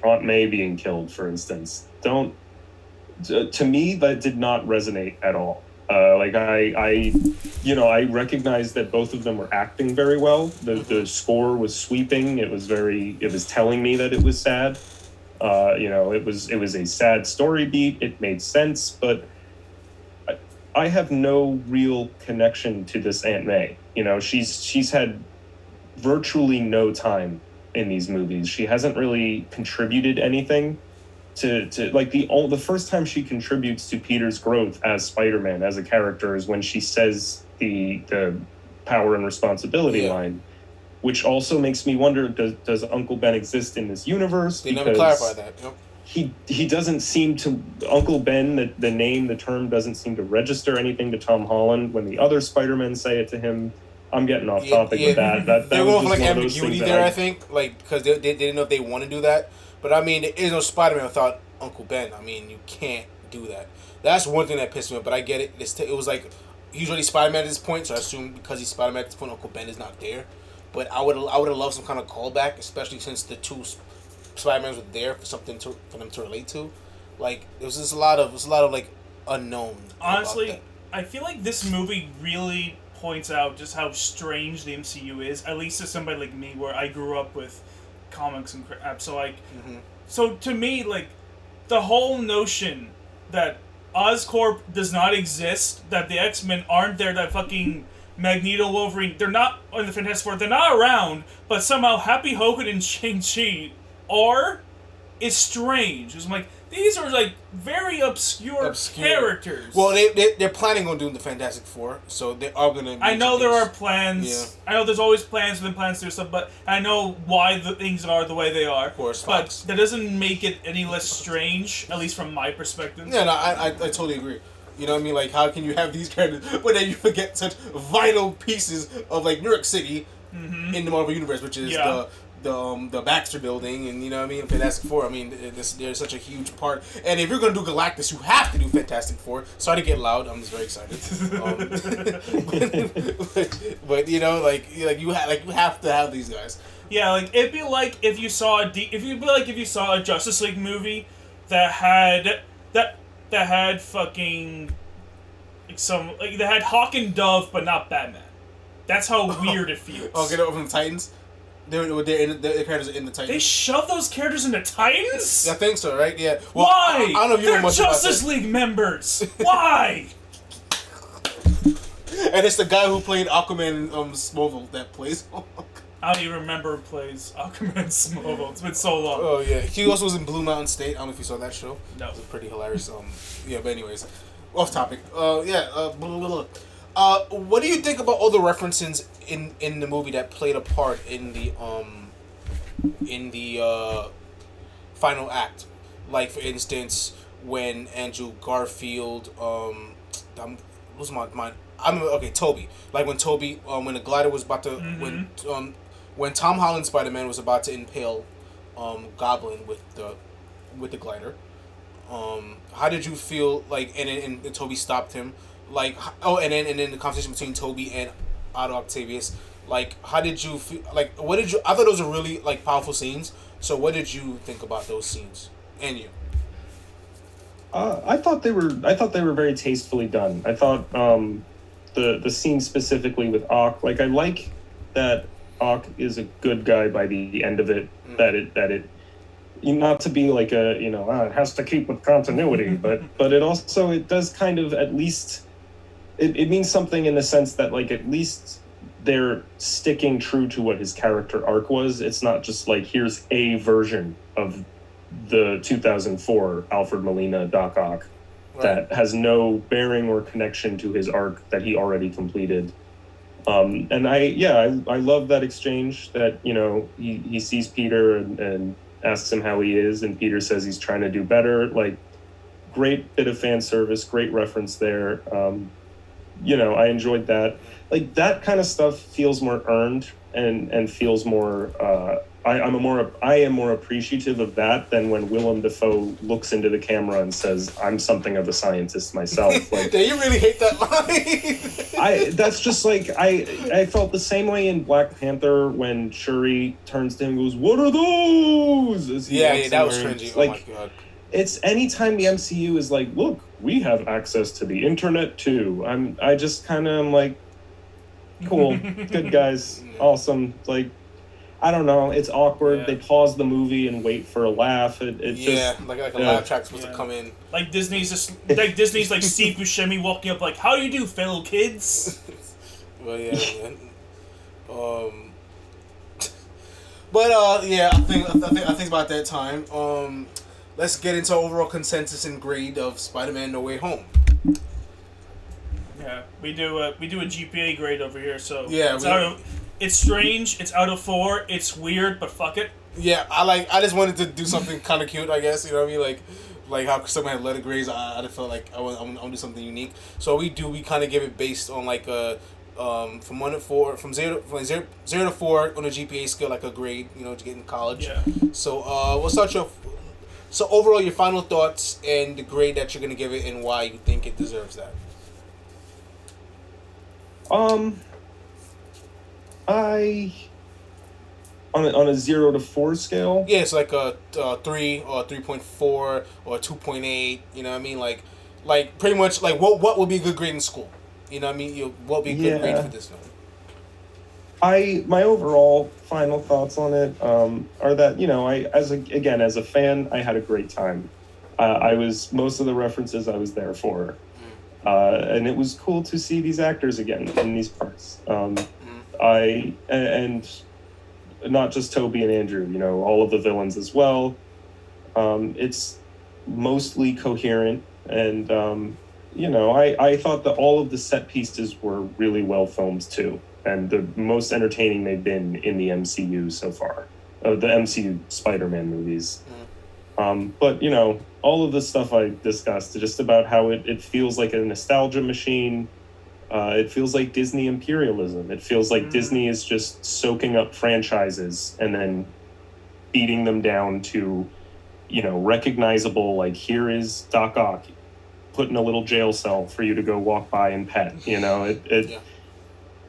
Aunt May being killed, for instance, to me, that did not resonate at all. I recognized that both of them were acting very well. The score was sweeping. It was telling me that it was sad. It was a sad story beat. It made sense, but I have no real connection to this Aunt May. She's had virtually no time in these movies. She hasn't really contributed anything. The first time she contributes to Peter's growth as Spider-Man, as a character, is when she says the power and responsibility line, which also makes me wonder, does Uncle Ben exist in this universe? They never clarified that. Yep. He doesn't seem to, Uncle Ben, the term doesn't seem to register anything to Tom Holland. When the other Spider-Men say it to him, I'm getting off topic with that. That they was were just like one of those ambiguity things there, I think, because they didn't know if they want to do that. But I mean, there is no Spider-Man without Uncle Ben. I mean, you can't do that. That's one thing that pissed me off. But I get it. It was like he's really Spider-Man at this point, so I assume because he's Spider-Man at this point, Uncle Ben is not there. But I would have loved some kind of callback, especially since the two Spider-Mans were there for them to relate to. Like it was just a lot of like unknown. Honestly, I feel like this movie really points out just how strange the MCU is. At least to somebody like me, where I grew up with comics and crap. So so to me, like the whole notion that Oscorp does not exist, that the X-Men aren't there, that fucking Magneto, Wolverine, they're not on the Fantastic Four, they're not around, but somehow Happy Hogan and Shang-Chi are, is strange. It's like, these are like very obscure characters. Well, they're planning on doing the Fantastic Four, so they are gonna. I know there are plans. Yeah. I know there's always plans within plans to do stuff, but I know why the things are the way they are. Of course, Foxx. But that doesn't make it any less strange, at least from my perspective. Yeah, no, I totally agree. You know what I mean? Like, how can you have these characters, but then you forget such vital pieces of like New York City in the Marvel Universe, which is the Baxter Building, and you know what I mean, Fantastic Four. I mean, there's such a huge part. And if you're gonna do Galactus, you have to do Fantastic Four. Sorry to get loud. I'm just very excited. but you know, you have to have these guys. Yeah, like it'd be like if you saw a Justice League movie that had fucking that had Hawk and Dove, but not Batman. That's how weird it feels. Oh, get it over from the Titans. Their characters are in the Titans. They shove those characters into Titans? I think so, right? Yeah. Well, why? I don't know if you know much They're Justice League members. Why? And it's the guy who played Aquaman in Smallville that plays. I don't even remember who plays Aquaman in Smallville. It's been so long. Oh yeah, he also was in Blue Mountain State. I don't know if you saw that show. No. It was pretty hilarious. Yeah, but anyways, Off topic. What do you think about all the references in the movie that played a part in the final act? Like, for instance, when Andrew Garfield, I'm losing my mind. Toby. Like when Toby, when the glider was about to, when Tom Holland Spider-Man was about to impale, Goblin with the glider. How did you feel like, and Toby stopped him, like, and then the conversation between Toby and Otto Octavius, like, how did you feel, like, what did you, I thought those were really, like, powerful scenes, so what did you think about those scenes, and you? I thought they were very tastefully done. I thought, the scene specifically with Ock, like, I like that Ock is a good guy by the end of it, that it not to be like a, it has to keep with continuity, but it does kind of, at least it means something in the sense that, like, at least they're sticking true to what his character arc was. It's not just like, here's a version of the 2004 Alfred Molina Doc Ock that has no bearing or connection to his arc that he already completed. And I love that exchange that, he sees Peter and asks him how he is, and Peter says he's trying to do better. Like, great bit of fan service, great reference there. I enjoyed that. Like, that kind of stuff feels more earned and feels more, I am more appreciative of that than when Willem Dafoe looks into the camera and says, "I'm something of a scientist myself." Like, yeah, you really hate that line. That's just like, I felt the same way in Black Panther when Shuri turns to him and goes, "What are those?" Yeah, that was cringy. Like, oh my god. It's anytime the MCU is like, "Look, we have access to the internet too." I just kind of am like, cool, good guys, awesome. Like, I don't know, it's awkward. They pause the movie and wait for a laugh. Like a laugh track's supposed to come in. Like Disney's like Steve Buscemi walking up like, "How do you do, fellow kids?" Well, yeah, man. I think it's about that time. Let's get into overall consensus and grade of Spider-Man: No Way Home. Yeah, we do a GPA grade over here. So yeah, it's strange. It's out of 4. It's weird, but fuck it. Yeah, I just wanted to do something kind of cute, I guess. You know what I mean? Like how someone had letter grades. I just felt like I'm gonna do something unique. So we kind of give it based on like a from 1 to 4, from 0 to 4 on a GPA scale, like a grade. To get in college. Yeah. So we'll start your. So overall, your final thoughts and the grade that you're gonna give it, and why you think it deserves that. On a 0 to 4 scale. Yeah, it's like a 3 or 3.4 or 2.8. You know what I mean? Like pretty much like what would be a good grade in school? You know what I mean? What would be a good grade for this film? My overall final thoughts on it are that, as a fan, I had a great time. I was, most of the references I was there for. And it was cool to see these actors again in these parts. And not just Toby and Andrew, all of the villains as well. It's mostly coherent, and I thought that all of the set pieces were really well filmed too, and the most entertaining they've been in the MCU so far, the MCU Spider-Man movies. But all of the stuff I discussed, just about how it feels like a nostalgia machine. It feels like Disney imperialism. It feels like Disney is just soaking up franchises and then beating them down to, recognizable, like, here is Doc Ock, put in a little jail cell for you to go walk by and pet.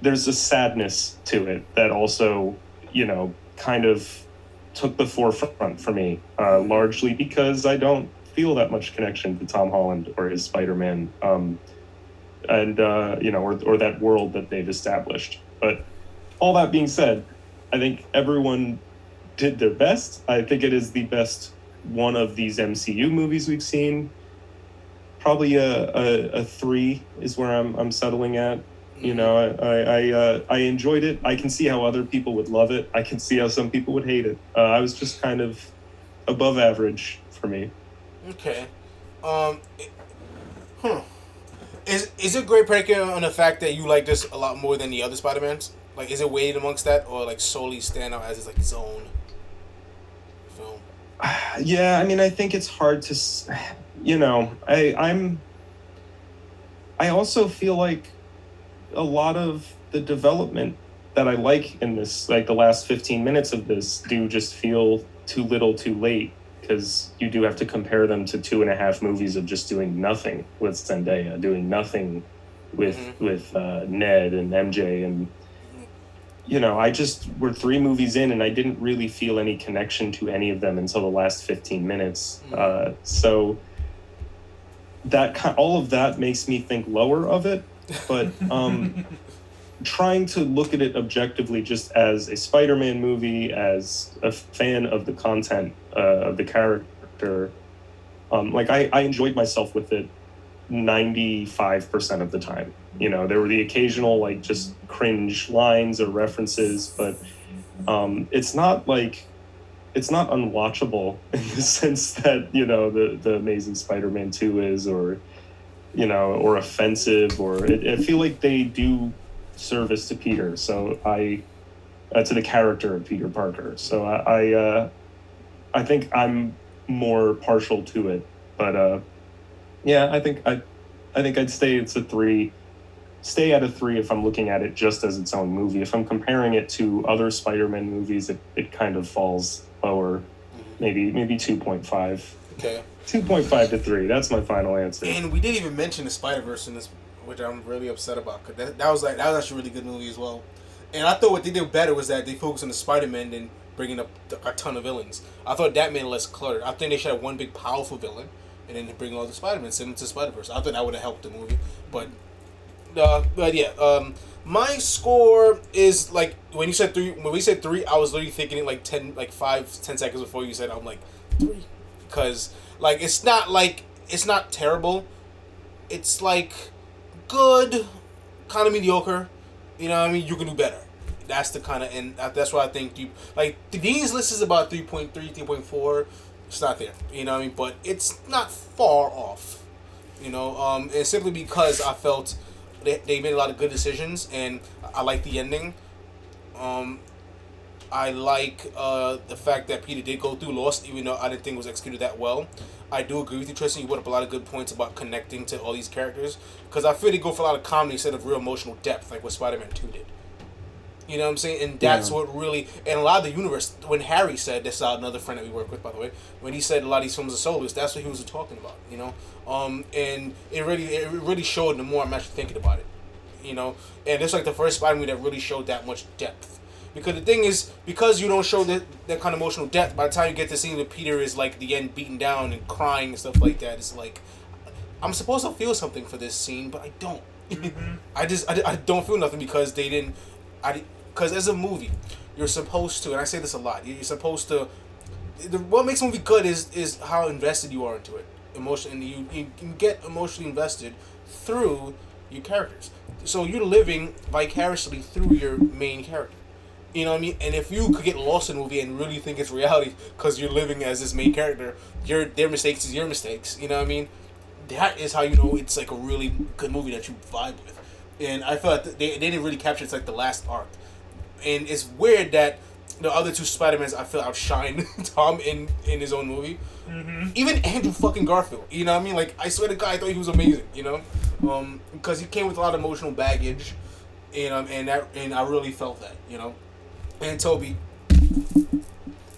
There's a sadness to it that also, kind of took the forefront for me, largely because I don't feel that much connection to Tom Holland or his Spider-Man. And or that world that they've established. But all that being said, I think everyone did their best. I think it is the best one of these MCU movies we've seen. Probably a 3 is where I'm settling at. I enjoyed it. I can see how other people would love it. I can see how some people would hate it. I was just kind of above average for me. Okay. Is it great predicate on the fact that you like this a lot more than the other Spider-Mans? Like, is it weighted amongst that, or like solely stand out as its own film? Yeah, I mean, I think it's hard to, I also feel like a lot of the development that I like in this, like the last 15 minutes of this, do just feel too little, too late, because you do have to compare them to 2.5 movies of just doing nothing with Zendaya, doing nothing with Ned and MJ, and we're 3 movies in, and I didn't really feel any connection to any of them until the last 15 minutes. So that all of that makes me think lower of it, but trying to look at it objectively, just as a Spider-Man movie, as a fan of the content of the character, I enjoyed myself with it 95% of the time. There were the occasional like just cringe lines or references, but it's not unwatchable in the sense that the Amazing Spider-Man 2 is, or offensive, or I feel like they do service to Peter, so to the character of Peter Parker. So I think I'm more partial to it, but yeah, I think I'd stay at a 3 if I'm looking at it just as its own movie. If I'm comparing it to other Spider-Man movies, it kind of falls lower, maybe 2.5. Okay. 2.5 to 3. That's my final answer. And we didn't even mention the Spider-Verse in this, which I'm really upset about, because that was actually a really good movie as well. And I thought what they did better was that they focused on the Spider-Man than bringing up a ton of villains. I thought that made it less cluttered. I think they should have one big powerful villain, and then bring all the Spider-Man, send them to Spider-Verse. I thought that would have helped the movie. But yeah, my score is like when you said 3. When we said 3, I was literally thinking it like 5-10 seconds before you said. I'm like 3, because like it's not terrible. It's like good, kind of mediocre. You know what I mean? You can do better. That's the kind of, and that's why I think Dean's list is about 3.3, 3.4. It's not there. You know what I mean? But it's not far off. And simply because I felt they made a lot of good decisions, and I like the ending. I like the fact that Peter did go through Lost, even though I didn't think it was executed that well. I do agree with you, Tristan. You brought up a lot of good points about connecting to all these characters, because I feel they go for a lot of comedy instead of real emotional depth, like what Spider-Man 2 did. You know what I'm saying? And that's what really... And a lot of the universe... When Harry said... That's another friend that we work with, by the way. When he said a lot of these films are soulless, that's what he was talking about, And it really showed the more I'm actually thinking about it, And it's like the first Spider-Man that really showed that much depth. Because the thing is... Because you don't show that kind of emotional depth, by the time you get to scene where Peter is, like, the end beaten down and crying and stuff like that, it's like... I'm supposed to feel something for this scene, but I don't. I don't feel nothing because they didn't... Because as a movie, you're supposed to, and I say this a lot, you're supposed to, what makes a movie good is how invested you are into it. Emotionally, you can get emotionally invested through your characters. So you're living vicariously through your main character. You know what I mean? And if you could get lost in a movie and really think it's reality because you're living as this main character, their mistakes is your mistakes. You know what I mean? That is how you know it's like a really good movie that you vibe with. And I felt like they didn't really capture it's like the last arc. And it's weird that the other 2 Spider-Mans I feel outshine Tom in his own movie. Mm-hmm. Even Andrew fucking Garfield. You know what I mean? Like, I swear to God, I thought he was amazing, because he came with a lot of emotional baggage, and I really felt that, And Toby,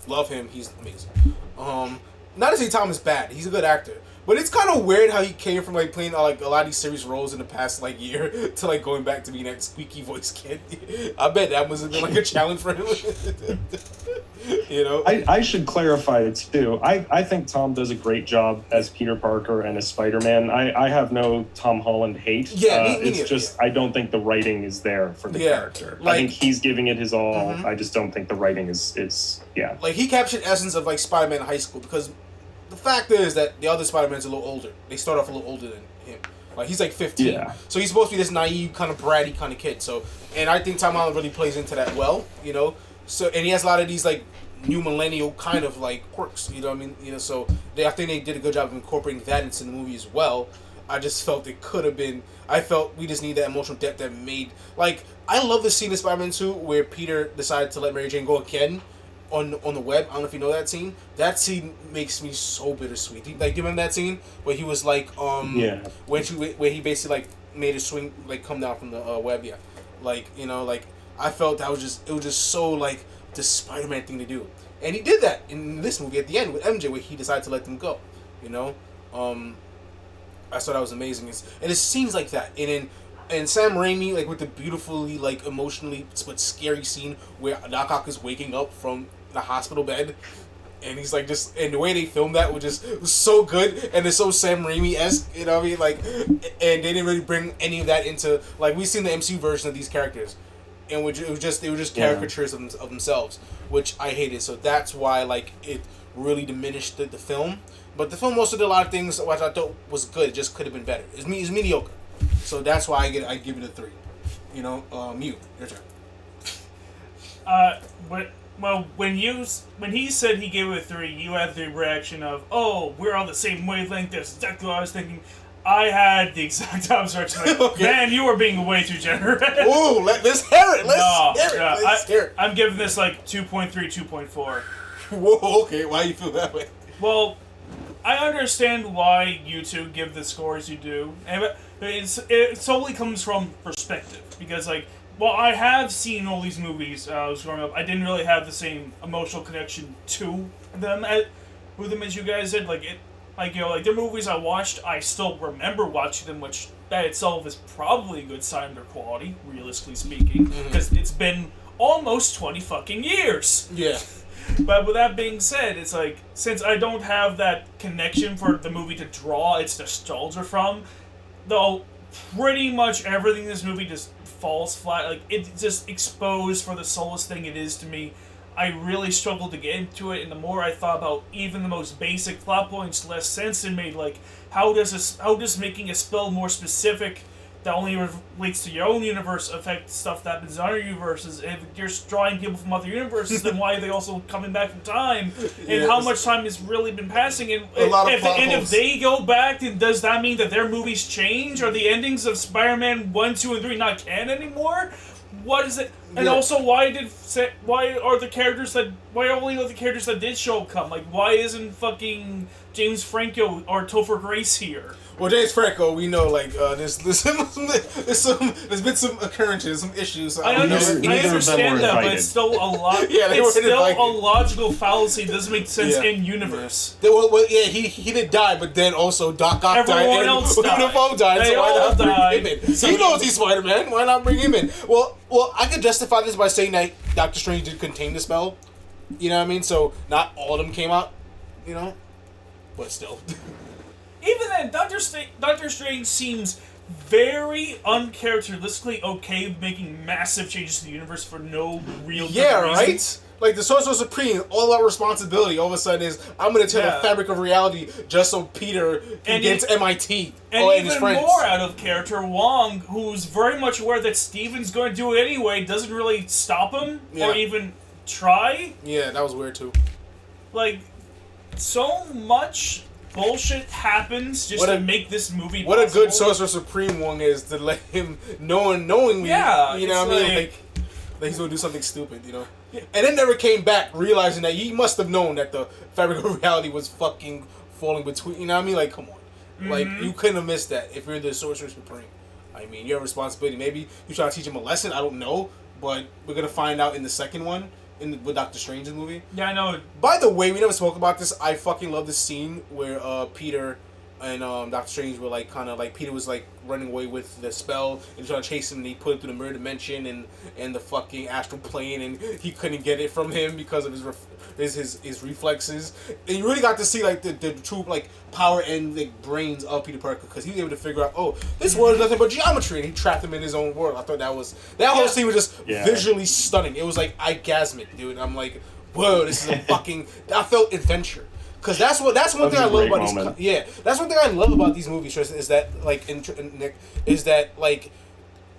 love him, he's amazing. Not to say Tom is bad, he's a good actor. But it's kind of weird how he came from like playing like a lot of these serious roles in the past like year to like going back to being that squeaky voice kid. I bet that must have been like a challenge for him. I should clarify it too. I think Tom does a great job as Peter Parker and as Spider-Man. I have no Tom Holland hate. Yeah, it's just I don't think the writing is there for the character. Like, I think he's giving it his all. Mm-hmm. I just don't think the writing is like he captured essence of like Spider-Man in high school, because the fact is that the other Spider-Man's a little older. They start off a little older than him. Like, he's like 15. Yeah. So he's supposed to be this naive, kind of bratty kind of kid. So, and I think Tom Holland really plays into that well, So, and he has a lot of these, like, new millennial kind of, like, quirks, you know what I mean? So I think they did a good job of incorporating that into the movie as well. I just felt it could have been. I felt we just need that emotional depth that made like I love the scene in Spider-Man 2 where Peter decided to let Mary Jane go again on the web. I don't know if you know that scene. That scene makes me so bittersweet. Like, you remember that scene where he was like, where he basically like made a swing, like come down from the web, like like I felt it was just so like the Spider-Man thing to do, and he did that in this movie at the end with MJ where he decided to let them go, I thought that was amazing, and it seems like that, and Sam Raimi, like with the beautifully, like emotionally but scary scene where Doc Ock is waking up from the hospital bed, and he's like and the way they filmed that was so good, and it's so Sam Raimi-esque, you know what I mean? Like, and they didn't really bring any of that into, like, we've seen the MCU version of these characters, and they were just caricatures of themselves, which I hated. So that's why, like, it really diminished the film. But the film also did a lot of things which I thought was good. It just could have been better. It's mediocre. So that's why I give it a 3. Your turn. When he said he gave it a 3, you had the reaction of, "Oh, we're on the same wavelength." That's exactly what I was thinking. I had the exact opposite. Like, okay. Man, you are being way too generous. Ooh, let's hear it. Let's hear it. I'm giving this like 2.3, 2.4. Whoa, okay. Why do you feel that way? Well, I understand why you two give the scores you do, and it solely comes from perspective. Because, like, while I have seen all these movies I was growing up, I didn't really have the same emotional connection to them as you guys did. Like they're movies I watched, I still remember watching them, which that itself is probably a good sign of their quality, realistically speaking, because it's been almost 20 fucking years. Yeah. But with that being said, it's like, since I don't have that connection for the movie to draw its nostalgia from, though pretty much everything in this movie just falls flat, like, it's just exposed for the soulless thing it is to me. I really struggled to get into it, and the more I thought about even the most basic plot points, less sense it made. Like, how does making a spell more specific that only relates to your own universe affect stuff that happens in other universes? If you're drawing people from other universes, then why are they also coming back in time? And how much time has really been passing? And if they go back, then does that mean that their movies change? Are the endings of Spider-Man 1, 2, and 3 not canon anymore? What is it? And also, why are only the characters that did show up come? Like, why isn't fucking James Franco or Topher Grace here? Well, James Franco, we know, like, there's been some occurrences, some issues. So I understand that, but it's still a lot. It's still a logical fallacy. It doesn't make sense in universe. He did die, but then also Doc Ock died. Everyone else died. They so why not bring him in? He knows he's Spider-Man. Why not bring him in? Well, I could justify this by saying that Doctor Strange did contain the spell. You know what I mean? So not all of them came out. But still. Even then, Doctor Strange seems very uncharacteristically okay with making massive changes to the universe for no real good reason. Right? Like, the Sorcerer Supreme, all our responsibility all of a sudden is, I'm going to tell the fabric of reality just so Peter can get to MIT and his friends. And even more out of character, Wong, who's very much aware that Steven's going to do it anyway, doesn't really stop him or even try. Yeah, that was weird too. Like, so much bullshit happens just to make this movie possible. What a good Sorcerer Supreme Wong is to let him knowingly, you know what I mean? Like, that he's going to do something stupid, Yeah. And it never came back, realizing that he must have known that the fabric of reality was fucking falling between, you know what I mean? Like, come on. Like, you couldn't have missed that if you're the Sorcerer Supreme. I mean, you have a responsibility. Maybe you try to teach him a lesson, I don't know, but we're going to find out in the second one. With Doctor Strange's movie. Yeah, I know. By the way, we never spoke about this. I fucking love this scene where Peter and Doctor Strange were like kind of like Peter was like running away with the spell and trying to chase him, and he put it through the mirror dimension and the fucking astral plane, and he couldn't get it from him because of his reflexes. And you really got to see like the true like power and like brains of Peter Parker, because he was able to figure out, oh, this world is nothing but geometry, and he trapped him in his own world. I thought that whole scene was just visually stunning. It was like orgasmic, dude. I'm like, whoa, this is a fucking. I felt adventure. Because that's one thing I love about these. That's one thing I love about these movies, Tristan, is that like Nick, is that like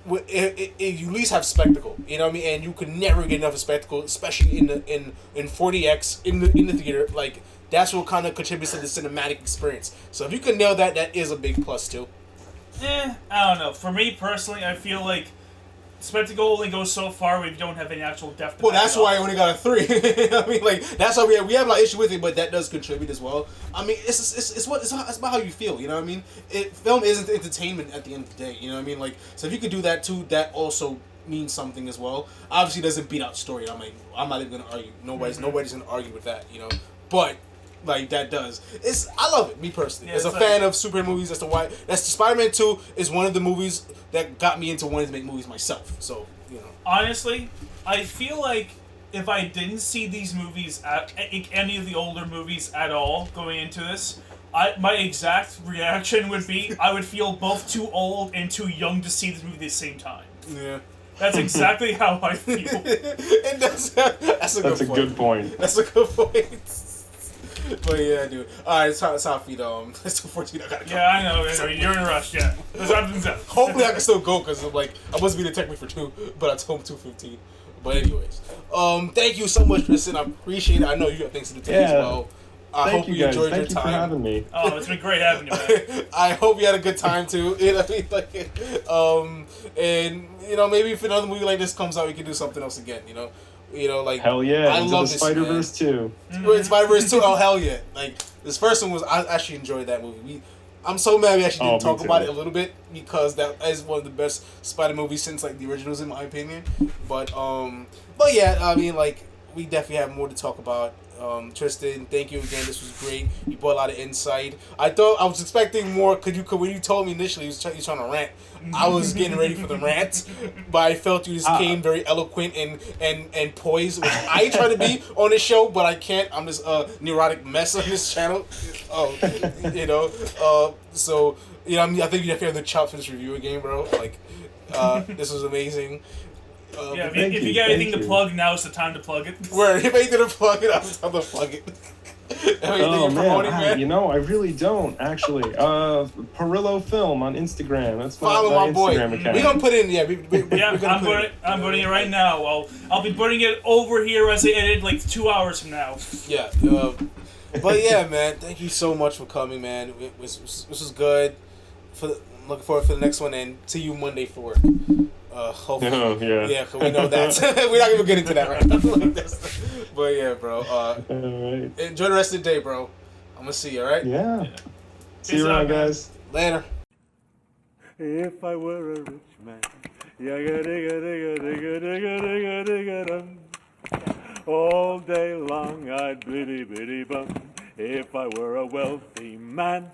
you at least have spectacle. You know what I mean? And you could never get enough of spectacle, especially in 40X in the theater. Like, that's what kind of contributes to the cinematic experience. So if you can nail that, that is a big plus too. I don't know. For me personally, I feel like Spectacle only goes so far when you don't have any actual depth to Well, back that's it why I up. only got a 3. I mean, like, that's why we have a lot of issue with it, but that does contribute as well. I mean, it's about how you feel, you know what I mean? Film isn't entertainment at the end of the day, you know what I mean? Like, so if you could do that too, that also means something as well. Obviously, it doesn't beat out story. I'm not even gonna argue. Nobody's gonna argue with that, you know. But like that does. I love it, me personally. Yeah, As a it's fan of superhero movies, that's Spider-Man 2 is one of the movies that got me into wanting to make movies myself. So, you know. Honestly, I feel like if I didn't see these movies any of the older movies at all going into this, my exact reaction would be I would feel both too old and too young to see this movie at the same time. Yeah. That's exactly how I feel. And that's a good point. That's a good point. But yeah, dude. Alright, it's hot feet. It's 2:14. I gotta go. Yeah, I know. You're in a rush. Yeah. Hopefully, I can still go because I'm like I wasn't being technical for 2, but I told him 2:15. But anyways, thank you so much, Tristan. I appreciate it. I know you have things to do today as well. I hope you enjoyed your time. Thank you for having me. Oh, it's been great having you, man. I hope you had a good time too. You know what I mean? Like, and you know, maybe if another movie like this comes out, we can do something else again. You know, like hell yeah! I love the Spider-Verse 2. Spider-Verse 2. Oh hell yeah! Like this first one I actually enjoyed that movie. I'm so mad we actually didn't talk about it a little bit because that is one of the best Spider movies since like the originals in my opinion. But yeah, I mean like we definitely have more to talk about. Tristan, thank you again. This was great. You brought a lot of insight. I was expecting more. When you told me initially you was trying to rant, I was getting ready for the rant, but I felt you just came very eloquent and poised, which I try to be on this show, but I can't. I'm just a neurotic mess on this channel. You know. So you know, I think you have the chop for this review again, bro. Like, this was amazing. Yeah, if you got anything to plug, now is the time to plug it. Where if anything to plug it, I'm time to plug it. Man, you know, I really don't actually. Perillo Film on Instagram. That's follow my boy. Instagram account. We gonna put in, I'm putting it right now. I'll be putting it over here as I edit like 2 hours from now. Yeah, but yeah, man, thank you so much for coming, man. This was good. Looking forward for the next one, and see you Monday for work. Hopefully, yeah, cause we know that. We're not gonna get into that right now. But yeah, bro. Alright. Enjoy the rest of the day, bro. I'm gonna see you. All right? Yeah. See you around, guys. Later. If I were a rich man, all day long I'd biddy biddy bum. If I were a wealthy man,